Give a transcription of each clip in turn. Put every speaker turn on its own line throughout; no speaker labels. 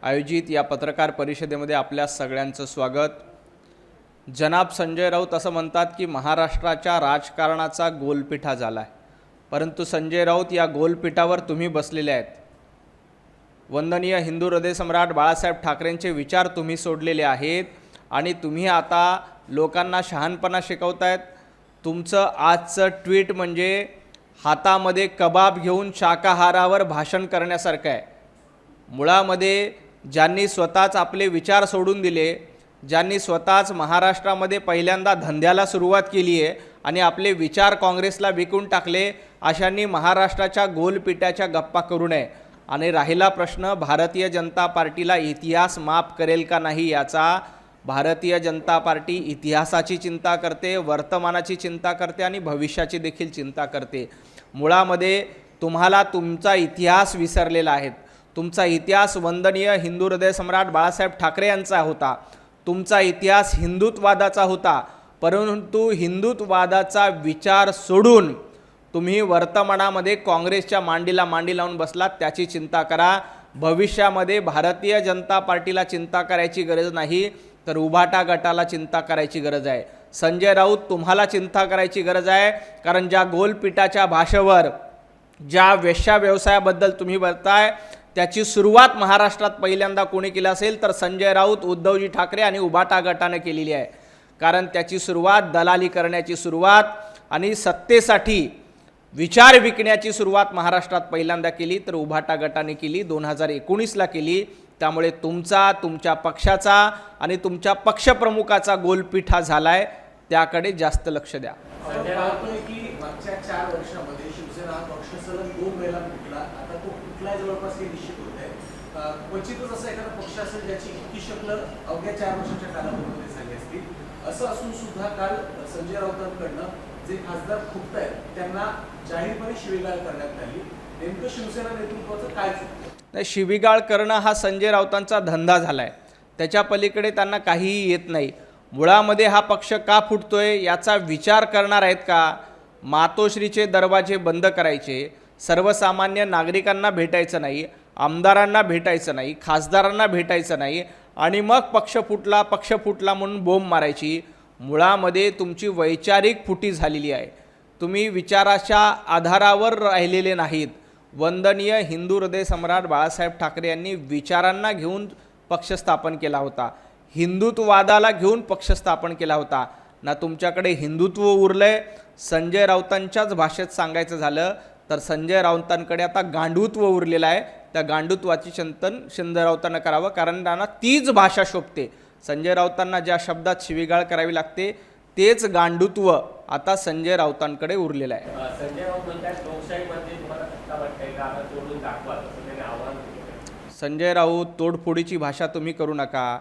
आयोजित या पत्रकार परिषदेमध्ये आपल्या सगळ्यांचं स्वागत। जनाब संजय राऊत असं म्हणतात की महाराष्ट्राच्या राजकारणाचा गोलपिठा झाला आहे, परंतु संजय राऊत या गोलपिठावर तुम्ही बसलेले आहेत। वंदनीय हिंदू हृदय सम्राट बाळासाहेब ठाकरेंचे विचार तुम्ही सोडलेले आहेत आणि तुम्ही आता लोकांना शहाणपणा शिकवतायत। तुमचं आजचं ट्विट म्हणजे हातामध्ये कबाब घेऊन शाकाहारावर भाषण करण्यासारखं आहे। मुळामध्ये ज्यांनी स्वतःच आपले विचार सोडून दिले, ज्यांनी स्वतःच महाराष्ट्रामध्ये पहिल्यांदा धंद्याला सुरुवात केली आहे आणि आपले विचार काँग्रेसला विकून टाकले, अशांनी महाराष्ट्राच्या गोलपिठाच्या गप्पा करू नये। आणि राहिला प्रश्न भारतीय जनता पार्टीला इतिहास माफ करेल का नाही याचा, भारतीय जनता पार्टी इतिहासाची चिंता करते, वर्तमानाची चिंता करते आणि भविष्याची देखील चिंता करते। मुळामध्ये तुम्हाला तुमचा इतिहास विसरलेला आहे। तुमचा इतिहास वंदनीय हिंदू हृदय सम्राट बाळासाहेब ठाकरे यांचा होता। तुमचा इतिहास हिंदुत्ववादाचा होता, परंतु हिंदुत्ववादाचा विचार सोडून तुम्ही वर्तमानामध्ये काँग्रेसच्या मांडीला मांडी लावून बसलात। त्याची चिंता करा। भविष्यामध्ये भारतीय जनता पार्टीला चिंता करायची गरज नाही, तर उभाटा गटाला चिंता करायची गरज आहे। संजय राऊत, तुम्हाला चिंता करायची गरज आहे, कारण ज्या गोलपिठाच्या भाषेवर, ज्या वेश्या व्यवसायाबद्दल तुम्ही बोलताय, त्याची सुरुवात महाराष्ट्रात पहिल्यांदा कोणी केली असेल तर संजय राऊत, उद्धवजी ठाकरे आणि उभाटा गटाने केलेली आहे। कारण त्याची सुरुवात दलाली करण्याची सुरुवात आणि सत्तेसाठी विचार विकण्याची सुरुवात महाराष्ट्रात पहिल्यांदा केली तर उभाटा गटाने केली, 2019ला केली। त्यामुळे तुमच्या पक्षाचा आणि तुमच्या पक्षप्रमुखाचा गोलपिठा झालाय, त्याकडे जास्त लक्ष द्या।
संजय राऊत की मागच्या 4 वर्षांमध्ये शिवसेना पक्ष सलग 2 वेळा फुटला, आता तो कुठलाय जवळपास हे निश्चित होत आहे। क्वचितच असा एखादा पक्ष असेल ज्याची इतकी शक्ल अवघ्या 4 वर्षाच्या कालावधीमध्ये झाली असतील। असं असून सुद्धा काल संजय राऊतांकडनं जे खासदार फुटत आहेत त्यांना जाहीरपणे शिवीगाळ करण्यात आली। नेमकं शिवसेना नेतृत्वाचं काय चुकलं?
नाही, शिवीगाळ करणं हा संजय राऊतांचा धंदा झालाय, त्याच्या पलीकडे त्यांना काहीही येत नाही। मुळामध्ये हा पक्ष का फुटतोय याचा विचार करणार आहेत का? मातोश्रीचे दरवाजे बंद करायचे, सर्वसामान्य नागरिकांना भेटायचं नाही, आमदारांना भेटायचं नाही, खासदारांना भेटायचं नाही आणि मग पक्ष फुटला म्हणून बोंब मारायची। मुळामध्ये तुमची वैचारिक फुटी झालेली आहे। तुम्ही विचाराच्या आधारावर राहिलेले नाहीत। वंदनीय हिंदू हृदय सम्राट बाळासाहेब ठाकरे यांनी विचारांना घेऊन पक्ष स्थापन केला होता, हिंदुत्ववादाला घेऊन पक्ष स्थापन केला होता ना। तुमच्याकडे हिंदुत्व उरलंय। संजय राऊतांच्याच भाषेत सांगायचं झालं तर संजय राऊतांकडे आता गांडूत्व उरलेलं आहे। त्या गांडूत्वाची चिंतन संजय राऊतांना करावं, कारण त्यांना तीच भाषा शोभते। संजय राऊतांना ज्या शब्दात शिवीगाळ करावी लागते तेच गांडूत्व आता संजय राऊतांकडे उरलेलं आहे।
संजय राऊत म्हणतात लोकशाहीमध्ये तुम्हाला सत्ता वाटते का, तोडून दाखवा, असं त्यांनी आव्हान केलं।
संजय राऊत, तोडफोडीची भाषा तुम्ही करू नका।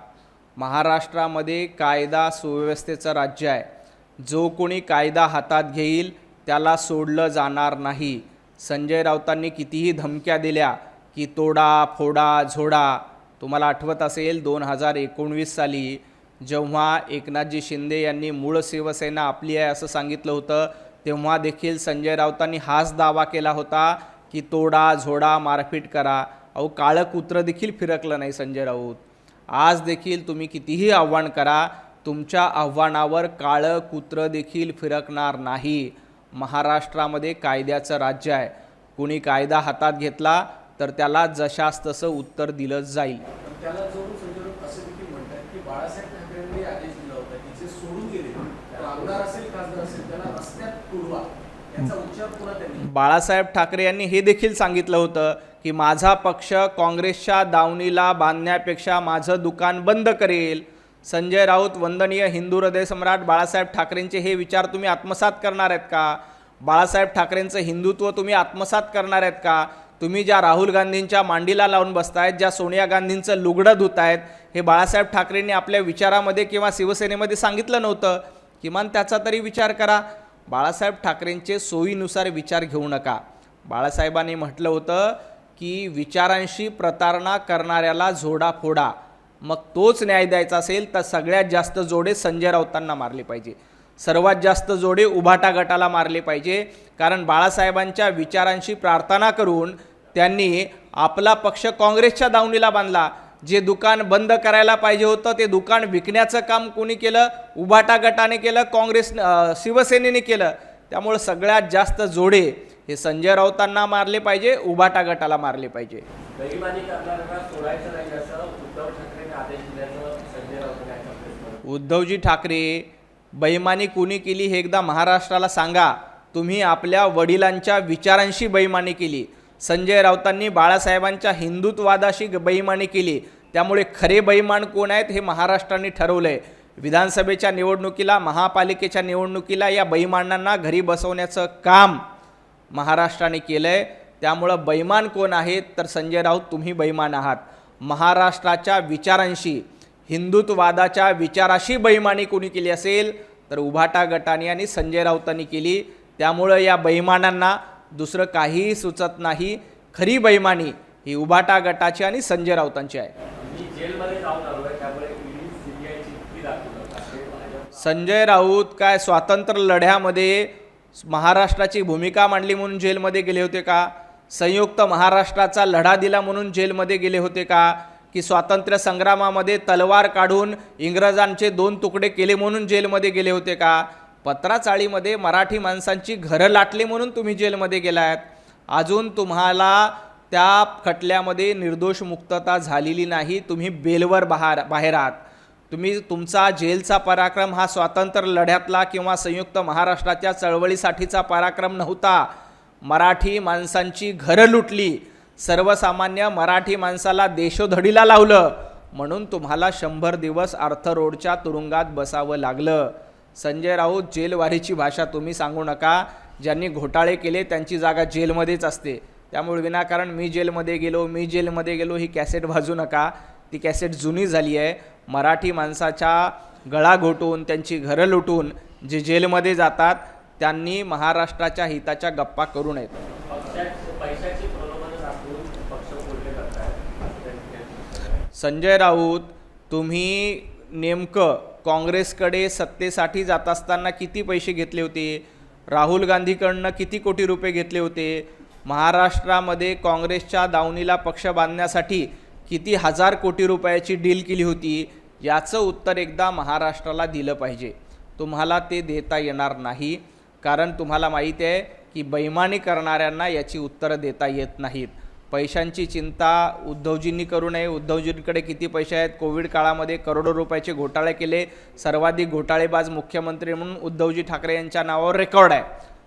महाराष्ट्रामध्ये कायदा सुव्यवस्थेचं राज्य आहे। जो कोणी कायदा हातात घेईल त्याला सोडलं जाणार नाही। संजय राऊतांनी कितीही धमक्या दिल्या की तोडा फोडा झोडा, तुम्हाला आठवत असेल 2019 साली जेव्हा एकनाथजी शिंदे यांनी मूळ शिवसेना आपली आहे असं सांगितलं होतं, तेव्हा देखील संजय राऊतांनी हाच दावा केला होता की तोडा झोडा मारपीट करा। अहो, काळं कुत्रं देखील फिरकलं नाही संजय राऊत। आज देखील तुम्ही कितीही आव्हान करा, तुमच्या आव्हानावर काळं कुत्रं देखील फिरकणार नाही। महाराष्ट्रामध्ये कायद्याचं राज्य आहे। कुणी कायदा हातात घेतला तर त्याला जशास तसं उत्तर दिलं जाईल।
त्याला जोडून संजय राऊत असं देखील म्हणतात की बाळासाहेब ठाकरेंनी आदेश दिला होता की जे सोडून गेले, आमदार असेल खासदार असेल, त्याला रस्त्यात तुडवा, याचा उच्चार पुन्हा त्यांनी।
बाळासाहेब ठाकरे यांनी हे देखील सांगितलं होतं की माझा पक्ष काँग्रेसच्या दावणीला बांधण्यापेक्षा माझं दुकान बंद करेल। संजय राऊत, वंदनीय हिंदू हृदय सम्राट बाळासाहेब ठाकरेंचे हे विचार तुम्ही आत्मसात करणार आहेत का? बाळासाहेब ठाकरेंचं हिंदुत्व तुम्ही आत्मसात करणार आहेत का? तुम्ही ज्या राहुल गांधींच्या मांडीला लावून बसतायत, ज्या सोनिया गांधींचं लुगडं धुतायत, हे बाळासाहेब ठाकरेंनी आपल्या विचारामध्ये किंवा शिवसेनेमध्ये सांगितलं नव्हतं। किमान त्याचा तरी विचार करा। बाळासाहेब ठाकरेंचे सोयीनुसार विचार घेऊ नका। बाळासाहेबांनी म्हटलं होतं की विचारांशी प्रतारणा करणाऱ्याला झोडा फोडा। मग तोच न्याय द्यायचा असेल तर सगळ्यात जास्त जोडे संजय राऊतांना मारले पाहिजे, सर्वात जास्त जोडे उभाटा गटाला मारले पाहिजे। कारण बाळासाहेबांच्या विचारांशी प्रार्थना करून त्यांनी आपला पक्ष काँग्रेसच्या दावणीला बांधला। जे दुकान बंद करायला पाहिजे होतं ते दुकान विकण्याचं काम कोणी केलं? उभाटा गटाने केलं, शिवसेनेने केलं. त्यामुळे सगळ्यात जास्त जोडे हे संजय राऊतांना मारले पाहिजे, उभाटा गटाला मारले पाहिजे.
बेईमानी करणाऱ्यांना सोडायचं नाही असं उद्धव ठाकरेंनी आदेश दिल्याचं संजय राऊतांनी आज प्रेसमध्ये.
उद्धवजी ठाकरे, बेईमानी कुणी केली हे एकदा महाराष्ट्राला सांगा. तुम्ही आपल्या वडिलांच्या विचारांशी बेईमानी केली. संजय राऊतांनी बाळासाहेबांच्या हिंदुत्ववादाशी बेईमानी केली. त्यामुळे खरे बेईमान कोण आहेत हे महाराष्ट्राने ठरवलंय. विधानसभेच्या निवडणुकीला, महापालिकेच्या निवडणुकीला या बेईमानांना घरी बसवण्याचं काम महाराष्ट्राने केलंय. त्यामुळं बेईमान कोण आहेत तर संजय राऊत तुम्ही बेईमान आहात. महाराष्ट्राच्या विचारांशी, हिंदुत्ववादाच्या विचाराशी बेईमानी कोणी केली असेल तर उभाटा गटाने आणि संजय राऊतांनी केली. त्यामुळं या बेईमानांना दुसरं काहीही सुचत नाही. खरी बेईमानी ही उभाटा गटाची आणि संजय राऊतांची आहे.
मी जेलमध्ये जाऊन आलोय त्यामुळे सीबीआयची युक्ती दाखवलं.
संजय राऊत काय स्वातंत्र्य लढ्यामध्ये महाराष्ट्राची भूमिका मांडली म्हणून जेलमध्ये गेले होते का? संयुक्त महाराष्ट्राचा लढा दिला म्हणून जेलमध्ये गेले होते का? की स्वातंत्र्य संग्रामामध्ये तलवार काढून इंग्रजांचे 2 तुकडे केले म्हणून जेलमध्ये गेले होते का? पत्राचाळीमध्ये मराठी माणसांची घरं लाटली म्हणून तुम्ही जेलमध्ये गेलात. अजून तुम्हाला त्या खटल्यामध्ये निर्दोष मुक्तता झालेली नाही. तुम्ही बेलवर बाहेर आहात. तुमचा जेलचा पराक्रम हा स्वातंत्र्य लढ्यातला किंवा संयुक्त महाराष्ट्राच्या चळवळीसाठीचा पराक्रम नव्हता. मराठी माणसांची घरं लुटली, सर्वसामान्य मराठी माणसाला देशोधडीला लावलं म्हणून तुम्हाला 100 दिवस अर्थ रोडच्या तुरुंगात बसावं लागलं. संजय राऊत, जेलवारीची भाषा तुम्ही सांगू नका. ज्यांनी घोटाळे केले त्यांची जागा जेलमध्येच असते. त्यामुळे विनाकारण मी जेलमध्ये गेलो ही कॅसेट वाजू नका. ती कॅसेट जुनी झाली आहे. मराठी माणसाच्या गळा घोटून, त्यांची घरं लुटून जे जेलमध्ये जातात त्यांनी महाराष्ट्राच्या हिताच्या गप्पा करू नयेत.
पैशाची प्रलोभन दाखवून पक्ष फोडले जातात.
संजय राऊत, तुम्ही नेमकं काँग्रेसकडे सत्तेसाठी जात असताना किती पैसे घेतले होते? राहुल गांधीकडनं किती कोटी रुपये घेतले होते? महाराष्ट्रामध्ये काँग्रेसच्या दावणीला पक्ष बांधण्यासाठी किती हजार कोटी रुपयाची डील केली होती? याचं उत्तर एकदा महाराष्ट्राला दिलं पाहिजे. तुम्हाला ते देता येणार नाही, कारण तुम्हाला माहिती आहे की बेईमानी करणाऱ्यांना याची उत्तरं देता येत नाहीत. पैशांची चिंता उद्धवजींनी करू नये. उद्धवजींकडे किती पैसे आहेत? कोविड काळामध्ये करोडो रुपयाचे घोटाळे केले. सर्वाधिक घोटाळेबाज मुख्यमंत्री म्हणून उद्धवजी ठाकरे यांच्या नावावर रेकॉर्ड आहे.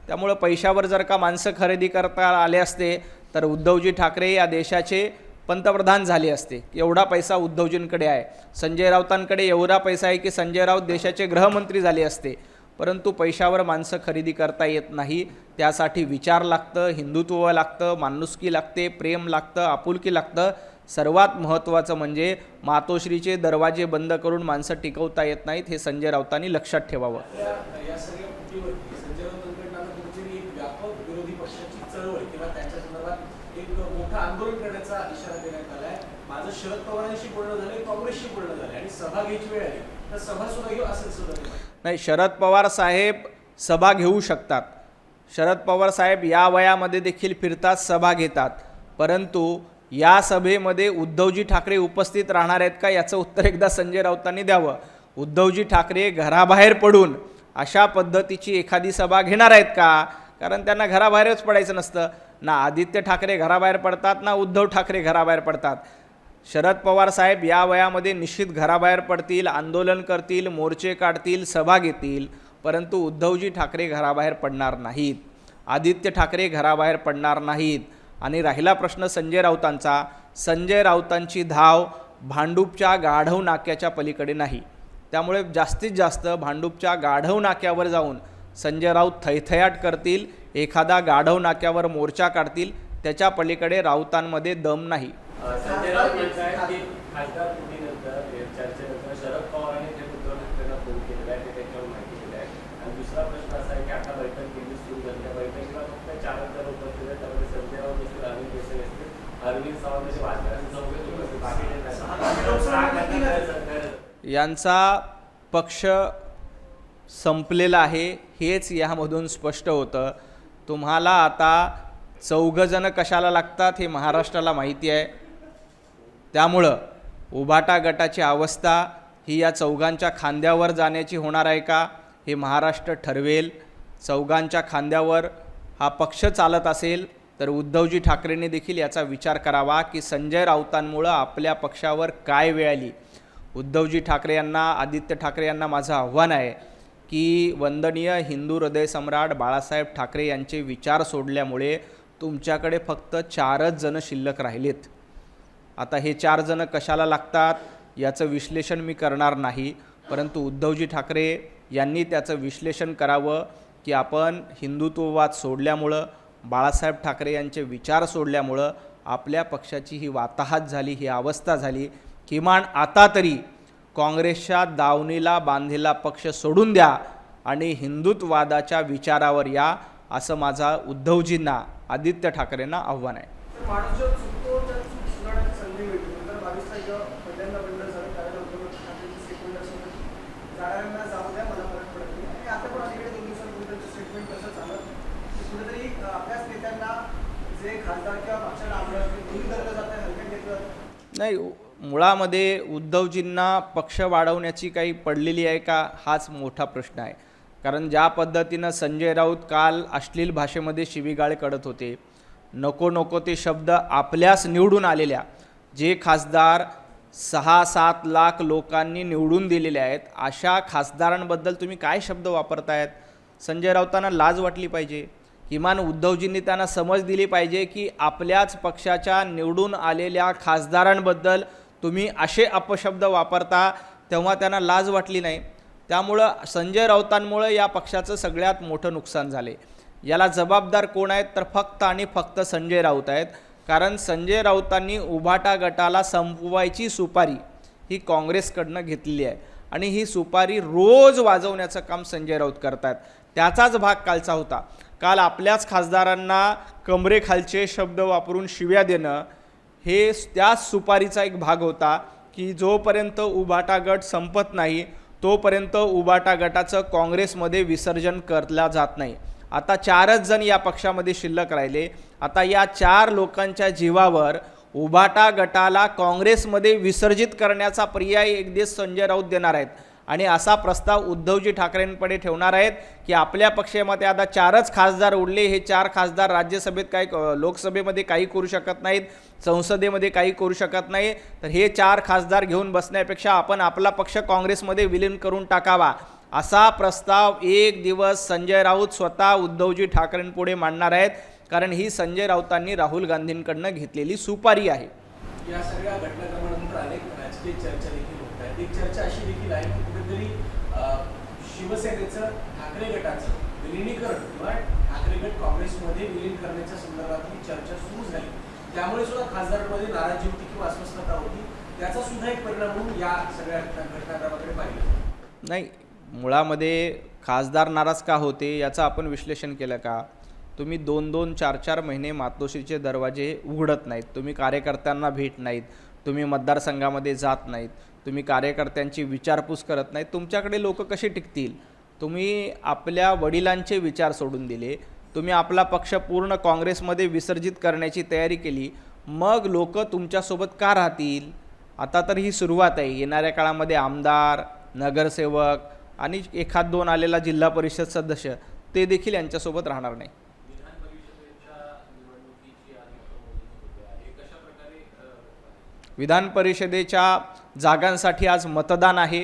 त्यामुळं पैशावर जर का माणसं खरेदी करता आले असते तर उद्धवजी ठाकरे या देशाचे पंतप्रधान झाले असते. एवढा पैसा उद्धवजींकडे आहे. संजय राऊतांकडे एवढा पैसा आहे की संजय राऊत देशाचे गृहमंत्री झाले असते. परंतु पैशावर माणसं खरेदी करता येत नाही. त्यासाठी विचार लागतं, हिंदुत्व लागतं, माणुसकी लागते, प्रेम लागतं, आपुलकी लागतं. सर्वात महत्त्वाचं म्हणजे मातोश्रीचे दरवाजे बंद करून माणसं टिकवता येत नाहीत. हे संजय राऊतांनी लक्षात ठेवावं.
या सगळ्या कृतीवरती संजय राऊतांकडनं आता तुमची एक व्यापक विरोधी पक्षाची चळवळ किंवा त्यांच्या संदर्भात एक मोठं आंदोलन करण्याचा इशारा देण्यात आला आहे. माझं शरद पवारांशी बोलणं झालंय, काँग्रेसशी बोलणं झालंय आणि सभा घ्यायची वेळ आली तर सभा सुद्धा घेऊ असेल सुद्धा
नाही. शरद पवार साहेब सभा घेऊ शकतात. शरद पवार साहेब या वयामध्ये देखील फिरतात, सभा घेतात. परंतु या सभेमध्ये उद्धवजी ठाकरे उपस्थित राहणार आहेत का याचं उत्तर एकदा संजय राऊतांनी द्यावं. उद्धवजी ठाकरे घराबाहेर पडून अशा पद्धतीची एखादी सभा घेणार आहेत का? कारण त्यांना घराबाहेरच पडायचं नसतं. ना आदित्य ठाकरे घराबाहेर पडतात, ना उद्धव ठाकरे घराबाहेर पडतात. शरद पवार साहेब या वयामध्ये निश्चित घराबाहेर पडतील, आंदोलन करतील, मोर्चे काढतील, सभा घेतील. परंतु उद्धवजी ठाकरे घराबाहेर पडणार नाहीत, आदित्य ठाकरे घराबाहेर पडणार नाहीत. आणि राहिला प्रश्न संजय राऊतांचा, संजय राऊतांची धाव भांडूपच्या गाढव नाक्याच्या पलीकडे नाही. त्यामुळे जास्तीत जास्त भांडूपच्या गाढव नाक्यावर जाऊन संजय राऊत थैथयाट करतील, एखादा गाढव नाक्यावर मोर्चा काढतील. त्याच्या पलीकडे राऊतांमध्ये दम नाही.
संजय राऊत म्हणतात की खासदार फुटीनंतर चर्चेनंतर शरद पवारांनी जे उद्धव ठाकरेंना फोन केलेला आहे ते त्याच्यावर माहिती दिली आहे. आणि दुसरा प्रश्न असा आहे की आता बैठक केली सुरू झाली, त्या बैठकीला फक्त 4 उपस्थित आहेत. त्यामध्ये संजय राऊत असतील, अरविंद देसाई असतील, अरविंद सावंत असे भाजपाचे चौघे उपस्थित, बाकीचे नाही.
यांचा पक्ष संपलेला आहे हेच यामधून स्पष्ट होतं. तुम्हाला आता 4 जण कशाला लागतात हे महाराष्ट्राला माहिती आहे. त्यामुळं उभाटा गटाची अवस्था ही या चौघांच्या खांद्यावर जाण्याची होणार आहे का, हे महाराष्ट्र ठरवेल. चौघांच्या खांद्यावर हा पक्ष चालत असेल तर उद्धवजी ठाकरेंनी देखील याचा विचार करावा की संजय राऊतांमुळं आपल्या पक्षावर काय वेळ आली. उद्धवजी ठाकरे यांना, आदित्य ठाकरे यांना माझं आव्हान आहे की वंदनीय हिंदू हृदय सम्राट बाळासाहेब ठाकरे यांचे विचार सोडल्यामुळे तुमच्याकडे फक्त 4च जण शिल्लक राहिलेत. आता हे 4 जण कशाला लागतात याचं विश्लेषण मी करणार नाही, परंतु उद्धवजी ठाकरे यांनी त्याचं विश्लेषण करावं की आपण हिंदुत्ववाद सोडल्यामुळं, बाळासाहेब ठाकरे यांचे विचार सोडल्यामुळं आपल्या पक्षाची ही वाताहत झाली, ही अवस्था झाली. किमान आता तरी काँग्रेसच्या दावणीला बांधलेला पक्ष सोडून द्या आणि हिंदुत्ववादाच्या विचारावर या, असं माझा उद्धवजींना, आदित्य ठाकरेंना आव्हान आहे.
तर माणूस जेव्हा चुकतो त्या चूक सुधारण्याची संधी मिळते. 2022 जेव्हा पहिल्यांदा बंद झालं त्यावेळेला उद्धव ठाकरेंची स्टेटमेंट असं होतं की जाणाऱ्यांना जाऊ द्या, मला फरक पडत नाही. आणि आता पण अलीकडे 2 दिवसांपूर्वी त्यांचं स्टेटमेंट कसं झालं की कुठेतरी आपल्याच नेत्यांना जे खासदार किंवा पक्षाला आवडत ते दोन्ही धरलं जातं, हलक्यात घेतलं जातं.
नाही, मुळामध्ये उद्धवजींना पक्ष वाढवण्याची काही पडलेली आहे का, हाच मोठा प्रश्न आहे. कारण ज्या पद्धतीनं संजय राऊत काल अश्लील भाषेमध्ये शिवीगाळ करत होते, नको नको ते शब्द आपल्यास निवडून आलेल्या जे खासदार 6-7 लाख लोकांनी निवडून दिलेले आहेत, अशा खासदारांबद्दल तुम्ही काय शब्द वापरतायत. संजय राऊतांना लाज वाटली पाहिजे. किमान उद्धवजींनी त्यांना समज दिली पाहिजे की आपल्याच पक्षाच्या निवडून आलेल्या खासदारांबद्दल तुम्ही असे अपशब्द वापरता, तेव्हा त्यांना लाज वाटली नाही. त्यामुळं संजय राऊतांमुळं या पक्षाचं सगळ्यात मोठं नुकसान झाले. याला जबाबदार कोण आहेत तर फक्त आणि फक्त संजय राऊत आहेत. कारण संजय राऊतांनी उभाटा गटाला संपवायची सुपारी ही काँग्रेसकडनं घेतलेली आहे आणि ही सुपारी रोज वाजवण्याचं काम संजय राऊत करतात. त्याचाच भाग कालचा होता. काल आपल्याच खासदारांना कमरेखालचे शब्द वापरून शिव्या देणं हे त्याच सुपारीचा एक भाग होता की जोपर्यंत उभाटा गट संपत नाही तोपर्यंत उभाटा गटाचं काँग्रेसमध्ये विसर्जन करला जात नाही. आता 4च जण या पक्षामध्ये शिल्लक राहिले. आता या 4 लोकांच्या जीवावर उभाटा गटाला काँग्रेसमध्ये विसर्जित करण्याचा पर्याय एक दिवस संजय राऊत देणार आहेत आणि असा प्रस्ताव उद्धवजी ठाकरेंकडे ठेवणार आहेत की आपल्या पक्षामध्ये आता 4च खासदार उरले. हे 4 खासदार राज्यसभेत काही, लोकसभेमध्ये काही करू शकत नाहीत, संसदेमध्ये काही करू शकत नाही. तर हे 4 खासदार घेऊन बसण्यापेक्षा आपण आपला पक्ष काँग्रेसमध्ये विलीन करून टाकावा, असा प्रस्ताव एक दिवस संजय राऊत स्वतः उद्धवजी ठाकरेंपुढे मांडणार आहेत. कारण ही संजय राऊतांनी राहुल गांधींकडनं घेतलेली सुपारी आहे.
या सगळ्या घटनाक्रमानंतर अनेक राजकीय चर्चा देखील होत आहेत. एक चर्चा अशी देखील आहे की कुठेतरी शिवसेनेचं ठाकरे गटाचं विलिनीकरण किंवा ठाकरे गट काँग्रेसमध्ये विलीन करण्याच्या संदर्भातली चर्चा सुरू झाली. त्यामुळे सुद्धा खासदारांमध्ये नाराजी होती किंवा अस्वस्थता होती. त्याचा सुद्धा एक परिणाम म्हणून या सगळ्या घटनाक्रमाकडे पाहिलं.
नाही, मुळामध्ये खासदार नाराज का होते याचं आपण विश्लेषण केलं का. तुम्ही 2-2, 4-4 महिने मातोश्रीचे दरवाजे उघडत नाहीत, तुम्ही कार्यकर्त्यांना भेट नाहीत, तुम्ही मतदारसंघामध्ये जात नाहीत, तुम्ही कार्यकर्त्यांची विचारपूस करत नाहीत, तुमच्याकडे लोक कसे टिकतील. तुम्ही आपल्या वडिलांचे विचार सोडून दिले, तुम्ही आपला पक्ष पूर्ण काँग्रेसमध्ये विसर्जित करण्याची तयारी केली, मग लोक तुमच्यासोबत का राहतील. आता तर ही सुरुवात आहे. येणाऱ्या काळामध्ये आमदार, नगरसेवक आणि 1-2 आलेला जिल्हा परिषद सदस्य ते देखील यांच्यासोबत राहणार नाही. विधान परिषदेच्या जागांसाठी आज मतदान आहे.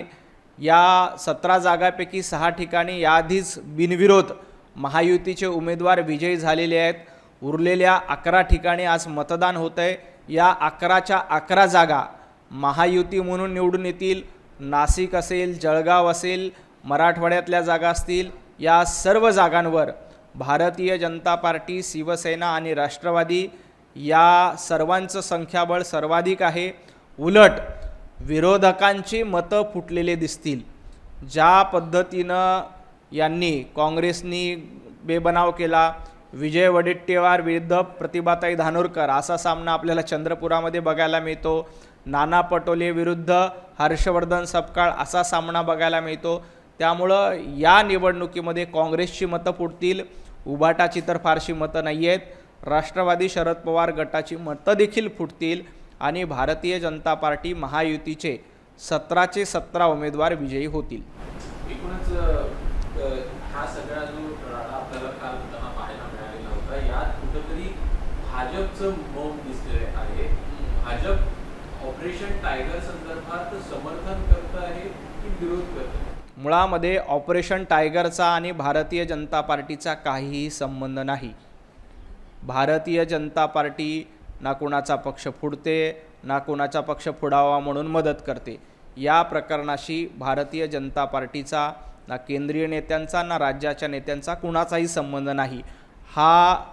या 17 जागांपैकी 6 ठिकाणी याआधीच बिनविरोध महायुतीचे उमेदवार विजयी झालेले आहेत. उरलेल्या 11 ठिकाणी आज मतदान होतं आहे. या 11च्या 11 जागा महायुती म्हणून निवडून येतील. नाशिक असेल, जळगाव असेल, मराठवाड्यातल्या जागा असतील, या सर्व जागांवर भारतीय जनता पार्टी, शिवसेना आणि राष्ट्रवादी या सर्वांचं संख्याबळ सर्वाधिक आहे. उलट विरोधकांची मतं फुटलेले दिसतील. ज्या पद्धतीनं यांनी काँग्रेसनी बेबनाव केला, विजय वडेट्टीवार विरुद्ध प्रतिभाताई धानोरकर असा सामना आपल्याला चंद्रपुरामध्ये बघायला मिळतो. नाना पटोले विरुद्ध हर्षवर्धन सपकाळ असा सामना बघायला मिळतो. त्यामुळं या निवडणुकीमध्ये काँग्रेसची मतं फुटतील. उभाटाची तर फारशी मतं नाही आहेत. राष्ट्रवादी शरद पवार गटाची मतं देखील फुटतील आणि भारतीय जनता पार्टी महायुतीचे 17चे 17 उमेदवार विजयी होतील.
एकूणच हा सगळा जो राडा आपल्याला काल होताना पाहायला मिळालेला होता, यात कुठंतरी भाजपचं मौन दिसले आहे. भाजप ऑपरेशन टायगर संदर्भात समर्थन करत आहे की विरोध करत आहे?
मुळामध्ये ऑपरेशन टायगरचा आणि भारतीय जनता पार्टीचा काहीही संबंध नाही. भारतीय जनता पार्टी ना कोणाचा पक्ष फोडते ना कोणाचा पक्ष फोडावा म्हणून मदत करते. या प्रकरणाशी भारतीय जनता पार्टीचा ना केंद्रीय नेत्यांचा ना राज्याच्या नेत्यांचा कुणाचाही संबंध नाही. हा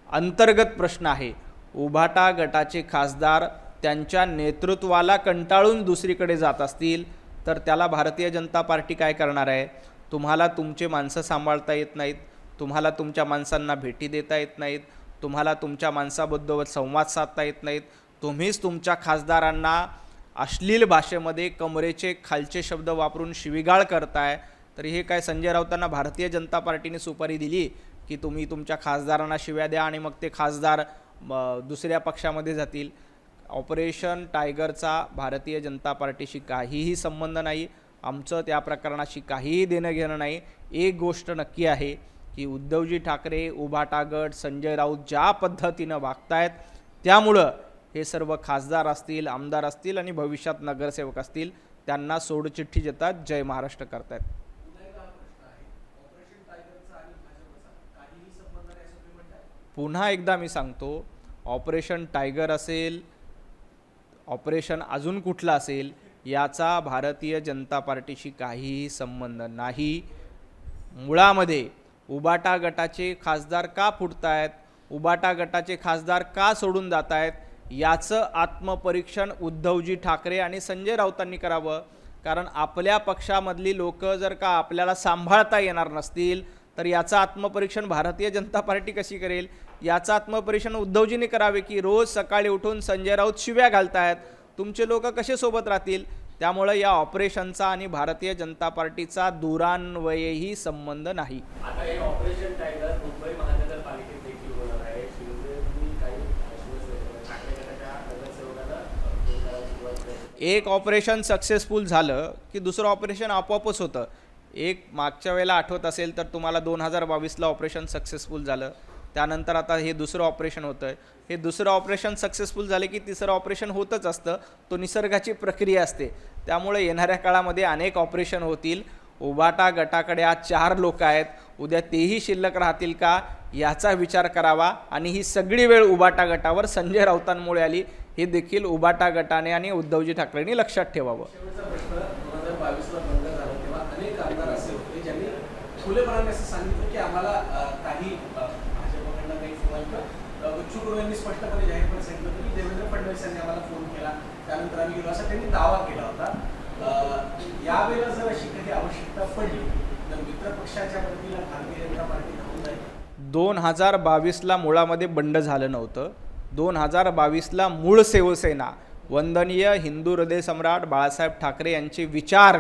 अंतर्गत प्रश्न आहे. उभाटा गटाचे खासदार त्यांच्या नेतृत्वाला कंटाळून दुसरीकडे जात असतील तर त्याला भारतीय जनता पार्टी काय करणार आहे? तुम्हाला तुमचे माणसं सांभाळता येत नाहीत, तुम्हाला तुमच्या माणसांना भेटी देता येत नाहीत, तुम्हाला तुमच्या माणसाबद्दल संवाद साधता येत नाहीत, तुम्हीच तुमच्या खासदारांना अश्लील भाषेमध्ये कमरेचे खालचे शब्द वापरून शिवीगाळ करताय. तर हे काय संजय राऊतांना भारतीय जनता पार्टीने सुपारी दिली की तुम्ही तुमच्या खासदारांना शिव्या द्या आणि मग ते खासदार दुसऱ्या पक्षामध्ये जातील? ऑपरेशन टायगरचा भारतीय जनता पार्टीशी काहीही संबंध नाही. आमचं त्या प्रकरणाशी काहीही देणं घेणं नाही. एक गोष्ट नक्की आहे की उद्धवजी ठाकरे, उभाटा गट, संजय राऊत ज्या पद्धतीनं वागतायत त्यामुळं हे सर्व खासदार असतील, आमदार असतील आणि भविष्यात नगरसेवक असतील त्यांना सोडचिठ्ठी देतात, जय महाराष्ट्र करतायत. पुन्हा एकदा मी सांगतो, ऑपरेशन टायगर असेल, ऑपरेशन अजून कुठलं असेल, याचा भारतीय जनता पार्टीशी काहीही संबंध नाही. मुळामध्ये उबाटा गटाचे खासदार का फुटतायत, उबाटा गटाचे खासदार का सोडून जात आहेत, याचं आत्मपरीक्षण उद्धवजी ठाकरे आणि संजय राऊतांनी करावं. कारण आपल्या पक्षामधली लोक जर का आपल्याला सांभाळता येणार नसतील तर याचं आत्मपरीक्षण भारतीय जनता पार्टी कशी करेल? याचं आत्मपरीक्षण उद्धवजींनी करावे की रोज सकाळी उठून संजय राऊत शिव्या घालतायत, तुमचे लोक कसे सोबत राहतील? त्यामुळे या ऑपरेशनचा आणि भारतीय जनता पार्टीचा दूरान्वयही संबंध नाही.
आता हे ऑपरेशन टायगर मुंबई महानगरपालिकेत देखील होणार आहे. शिवसेनेने काही ठाकरे गटाच्या नगरसेवकांना सुरुवात केली.
एक ऑपरेशन सक्सेसफुल झालं की दुसरं ऑपरेशन आपोआपच होतं. एक मागच्या वेळेला आठवत असेल तर तुम्हाला 2022ला ऑपरेशन सक्सेसफुल झालं, त्यानंतर आता हे दुसरं ऑपरेशन होतं आहे. हे दुसरं ऑपरेशन सक्सेसफुल झाले की तिसरं ऑपरेशन होतच असतं. तो निसर्गाची प्रक्रिया असते. त्यामुळे येणाऱ्या काळामध्ये अनेक ऑपरेशन होतील. उबाटा गटाकडे आज 4 लोक आहेत, उद्या तेही शिल्लक राहतील का याचा विचार करावा. आणि ही सगळी वेळ उबाटा गटावर संजय राऊतांमुळे आली हे देखील उबाटा गटाने आणि उद्धवजी ठाकरेंनी लक्षात ठेवावं.
शेवटचा प्रश्न, 2022ला बंद झालं तेव्हा अनेक आमदार असे होते ज्यांनी खुलेपणाने असं सांगितलं की आम्हाला काही भाजपकडनं काही फोन, बच्चू कडू यांनी स्पष्टपणे जाहीरपणे सांगितलं होतं की देवेंद्र फडणवीस यांनी आम्हाला फोन केला, त्यानंतर आम्ही गेलो, असा त्यांनी दावा केला होता. यावेळेला जर अशी काही आवश्यकता पडली तर मित्रपक्षाच्या वतीला भारतीय जनता पार्टी धावून जाईल?
2022ला मुळामध्ये बंड झालं नव्हतं. 2022ला मूळ शिवसेना, वंदनीय हिंदू हृदय सम्राट बाळासाहेब ठाकरे यांचे विचार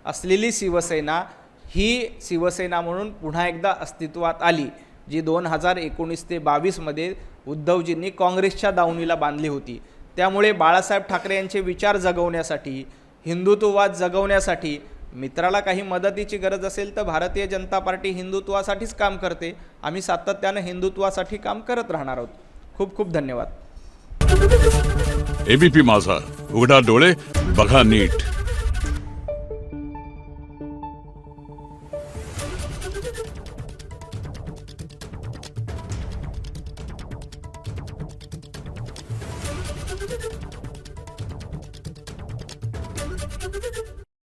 असलेली शिवसेना ही शिवसेना म्हणून पुन्हा एकदा अस्तित्वात आली, जी 2019 ते 22मध्ये उद्धवजींनी काँग्रेसच्या दावणीला बांधली होती. त्यामुळे बाळासाहेब ठाकरे यांचे विचार जगवण्यासाठी, हिंदुत्ववाद जगवण्यासाठी मित्राला काही मदतीची गरज असेल तर भारतीय जनता पार्टी हिंदुत्वासाठीच काम करते. आम्ही सातत्यानं हिंदुत्वासाठी काम करत राहणार आहोत. खूप खूप धन्यवाद.
एबीपी माझा, उघडा डोळे बघा नीट.
Thank you.